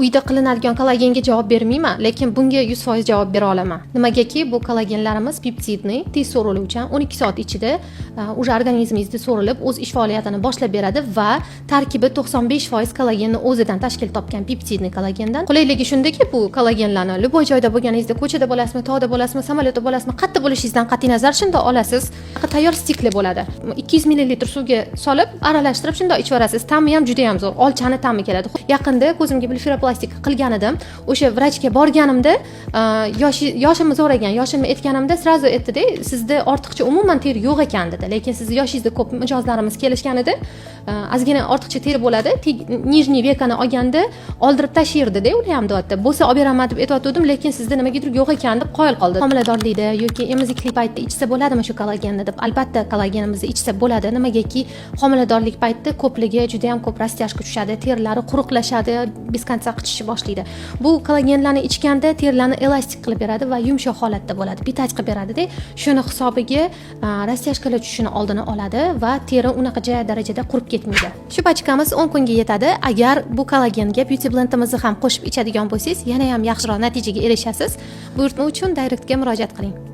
uyda qilinadigan kollagenga javob bermayman, lekin bunga 100% javob bera olaman. Nimagaki bu kollagenlarimiz peptidni, tez so'riluvchan, 12 soat ichida o'sha organizmingizda so'rilib o'z ish faoliyatini boshlab beradi va tarkibi 95% kollagenni o'zidan tashkil topgan peptidni kollagendan. Qulayligi shundaki, bu kollagenlarni любой joyda bo'lganingizda, ko'chada bo'lasizmi, tog'da bo'lasizmi, samolyotda bo'lasizmi, qayerda bo'lishingizdan qat'iy nazar shunda olasiz. Tayyor stikli bo'ladi. 200 ml suvga solib, aralashtirib shunda ichaverasiz. Ta'mi ham juda ham zo'r. Olchani ta'mi keladi. Yaqinda ko'zimga blefaroplastika qilgan edim. O'sha vrachga borganimda, yoshim zo'ragan, yoshimni aytganimda srazu aytdi-da, sizda ortiqcha umuman teri yo'q ekan dedi. Lekin sizni yoshingizda ko'p mijozlarimiz kelishgan edi. Ozgina ortiqcha teri bo'ladi. Nijniy vekani olganda oldirib tashirdi-da, ular ham deyapti. Bo'lsa olib beraman deb aytayotgandim, lekin sizda nimagadir yo'q ekan deb qoyil qoldi. Homiladorlikda yoki emiziklik paytida ichsa bo'ladimi shu kollagenni deb, albatta kollagenimizni ichsa bo'ladi. Nimagaki homiladorlik paytida ko'pligi juda ham ko'p rastyaşga tushadi, terilari quruqlashadi, beskonsa qichishni boshlaydi. Bu kollagenlarni ichganda terilarni elastik qilib beradi va yumshoq holatda bo'ladi, pitach qilib beradi-da. Shuni hisobiga rastyaşkalar tushishini oldini oladi va teri unaqa darajada qurib ketmaydi. Shu pachkamiz 10 kunga yetadi. Agar bu kollagenga beauty blendimizni ham qo'shib ichadigan bo'lsangiz, yana ham yaxshiroq natijaga erishasiz. Buyurtma uchun direktga murojaat qiling.